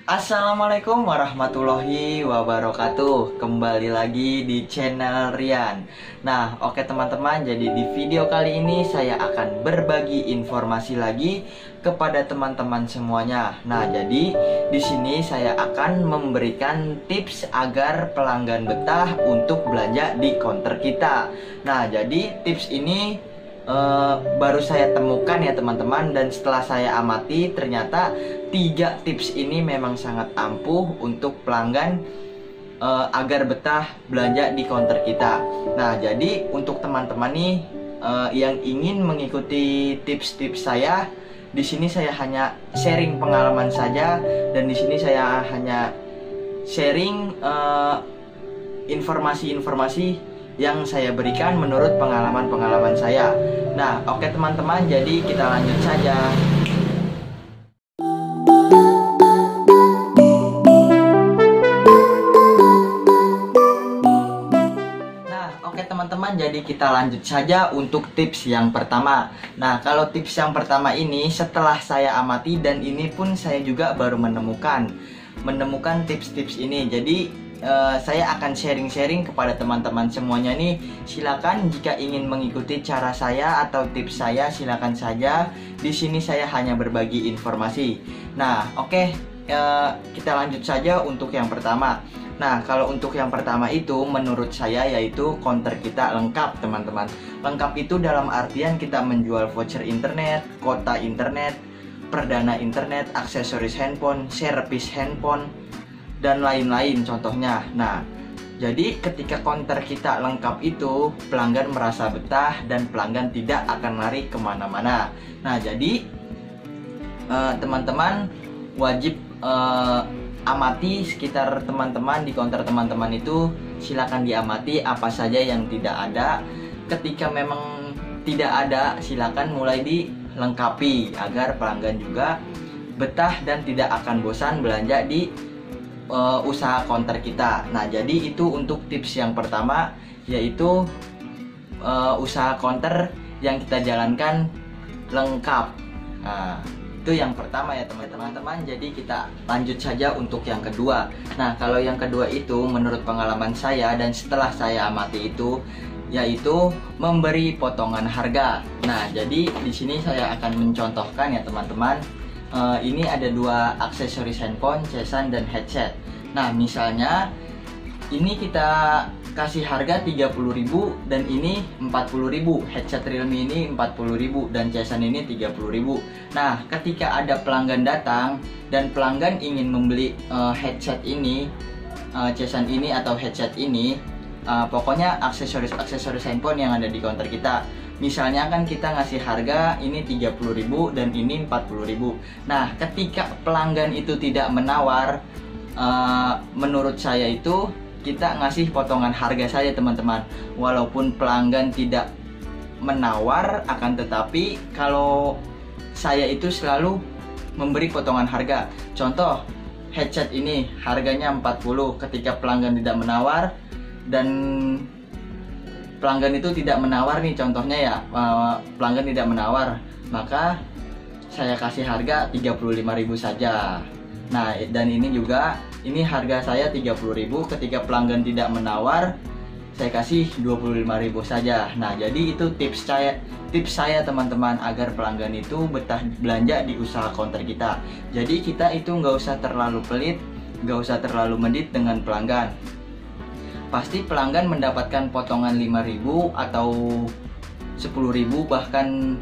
Assalamualaikum warahmatullahi wabarakatuh. Kembali lagi di channel Rian. Nah, oke teman-teman, jadi di video kali ini saya akan berbagi informasi lagi kepada teman-teman semuanya. Nah, jadi di sini saya akan memberikan tips agar pelanggan betah untuk belanja di counter kita. Nah, jadi tips ini baru saya temukan ya teman-teman, dan setelah saya amati ternyata 3 tips ini memang sangat ampuh untuk pelanggan agar betah belanja di counter kita. Nah, jadi untuk teman-teman nih yang ingin mengikuti tips-tips saya, di sini saya hanya sharing pengalaman saja, dan di sini saya hanya sharing informasi-informasi yang saya berikan menurut pengalaman-pengalaman saya. Nah, oke teman-teman, jadi kita lanjut saja. Nah, oke teman-teman, jadi kita lanjut saja untuk tips yang pertama. Nah, kalau tips yang pertama ini setelah saya amati, dan ini pun saya juga baru menemukan tips-tips ini. Jadi saya akan sharing-sharing kepada teman-teman semuanya nih. Silakan jika ingin mengikuti cara saya atau tips saya, silakan saja. Di sini saya hanya berbagi informasi. Nah, oke, kita lanjut saja untuk yang pertama. Nah, kalau untuk yang pertama itu menurut saya yaitu counter kita lengkap teman-teman. Lengkap itu dalam artian kita menjual voucher internet, kuota internet, perdana internet, aksesoris handphone, servis handphone, dan lain-lain contohnya. Nah, jadi ketika counter kita lengkap itu, pelanggan merasa betah dan pelanggan tidak akan lari kemana-mana. Nah, jadi teman-teman wajib amati sekitar teman-teman di counter teman-teman itu. Silakan diamati apa saja yang tidak ada. Ketika memang tidak ada, silakan mulai dilengkapi agar pelanggan juga betah dan tidak akan bosan belanja di usaha counter kita. Nah, jadi itu untuk tips yang pertama, yaitu usaha counter yang kita jalankan lengkap. Nah, itu yang pertama ya teman-teman. Jadi kita lanjut saja untuk yang kedua. Nah, kalau yang kedua itu menurut pengalaman saya dan setelah saya amati itu, yaitu memberi potongan harga. Nah, jadi di sini saya akan mencontohkan ya teman-teman. Ini ada 2 aksesoris handphone, casan dan headset. Nah, misalnya ini kita kasih harga 30.000 dan ini 40.000. Headset Realme ini 40.000 dan casan ini 30.000. Nah, ketika ada pelanggan datang dan pelanggan ingin membeli headset ini, casan ini atau headset ini, pokoknya aksesoris handphone yang ada di counter kita. Misalnya kan kita ngasih harga ini 30.000 dan ini 40.000. Nah, ketika pelanggan itu tidak menawar, menurut saya itu kita ngasih potongan harga saja teman-teman. Walaupun pelanggan tidak menawar, akan tetapi kalau saya itu selalu memberi potongan harga. Contoh, headset ini harganya 40. Ketika pelanggan tidak menawar dan pelanggan itu tidak menawar nih, contohnya ya, pelanggan tidak menawar, maka saya kasih harga 35.000 saja. Nah, dan ini juga, ini harga saya 30.000, ketika pelanggan tidak menawar, saya kasih 25.000 saja. Nah, jadi itu tips saya teman-teman, agar pelanggan itu betah belanja di usaha counter kita. Jadi kita itu nggak usah terlalu pelit, nggak usah terlalu medit dengan pelanggan. Pasti pelanggan mendapatkan potongan 5.000 atau 10.000, bahkan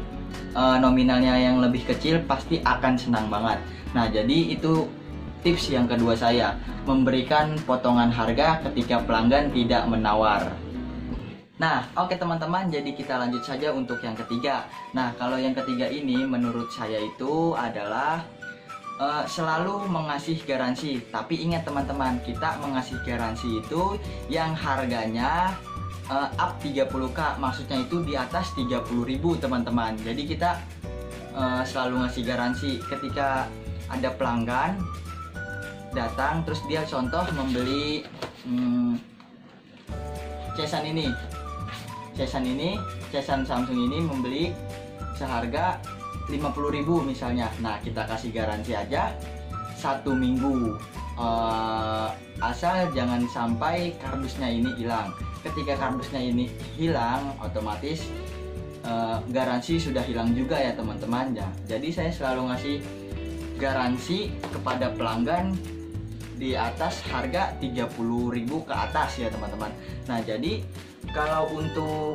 nominalnya yang lebih kecil, pasti akan senang banget. Nah, jadi itu tips yang kedua saya, memberikan potongan harga ketika pelanggan tidak menawar. Nah, oke teman-teman, jadi kita lanjut saja untuk yang ketiga. Nah, kalau yang ketiga ini menurut saya itu adalah selalu mengasih garansi. Tapi ingat teman-teman, kita mengasih garansi itu yang harganya up 30k, maksudnya itu di atas 30.000 teman-teman. Jadi kita selalu ngasih garansi. Ketika ada pelanggan datang terus dia contoh membeli casan Samsung ini, membeli seharga 50.000 misalnya. Nah, kita kasih garansi aja 1 minggu. Asal jangan sampai kardusnya ini hilang. Ketika kardusnya ini hilang, otomatis garansi sudah hilang juga ya teman-teman ya. Jadi saya selalu ngasih garansi kepada pelanggan di atas harga 30.000 ke atas ya teman-teman. Nah, jadi kalau untuk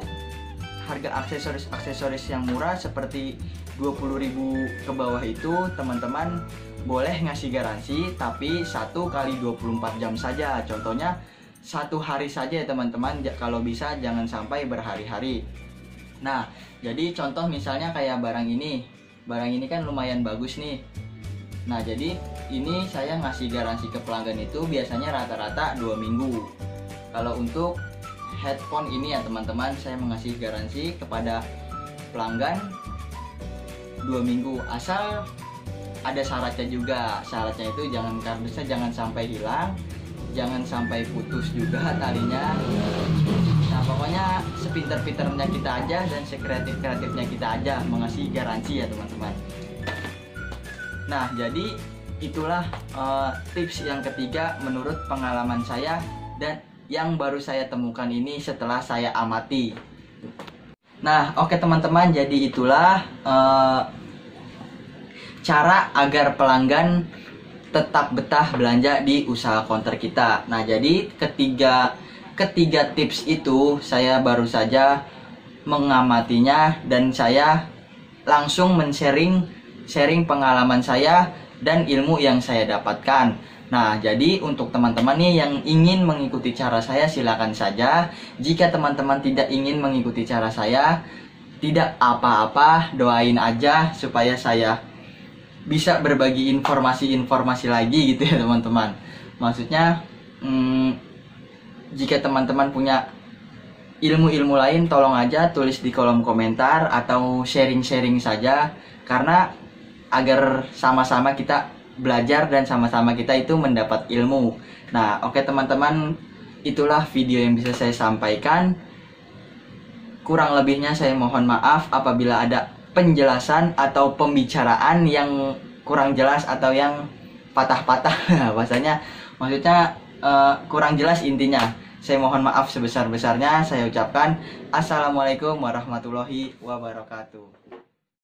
harga aksesoris yang murah seperti 20.000 ke bawah itu teman-teman boleh ngasih garansi, tapi 1 kali 24 jam saja. Contohnya 1 hari saja ya teman-teman, kalau bisa jangan sampai berhari-hari. Nah, jadi contoh misalnya kayak barang ini kan lumayan bagus nih. Nah, jadi ini saya ngasih garansi ke pelanggan itu biasanya rata-rata 2 minggu. Kalau untuk headphone ini ya teman-teman, saya mengasih garansi kepada pelanggan 2 minggu. Asal ada syaratnya juga. Syaratnya itu kardusnya jangan sampai hilang, jangan sampai putus juga talinya. Nah, pokoknya sepinter-pinternya kita aja dan sekreatif-kreatifnya kita aja mengasih garansi ya teman-teman. Nah, jadi itulah tips yang ketiga menurut pengalaman saya dan yang baru saya temukan ini setelah saya amati. Nah, oke teman-teman, jadi itulah cara agar pelanggan tetap betah belanja di usaha counter kita. Nah, jadi ketiga tips itu saya baru saja mengamatinya dan saya langsung sharing pengalaman saya dan ilmu yang saya dapatkan. Nah, jadi untuk teman-teman nih yang ingin mengikuti cara saya, silakan saja. Jika teman-teman tidak ingin mengikuti cara saya, tidak apa-apa, doain aja supaya saya bisa berbagi informasi-informasi lagi gitu ya teman-teman. Maksudnya jika teman-teman punya ilmu-ilmu lain, tolong aja tulis di kolom komentar atau sharing-sharing saja, karena agar sama-sama kita belajar dan sama-sama kita itu mendapat ilmu. Nah, oke teman-teman, itulah video yang bisa saya sampaikan. Kurang lebihnya saya mohon maaf apabila ada penjelasan atau pembicaraan yang kurang jelas atau yang patah-patah bahasanya, maksudnya kurang jelas intinya. Saya mohon maaf sebesar-besarnya. Saya ucapkan assalamualaikum warahmatullahi wabarakatuh.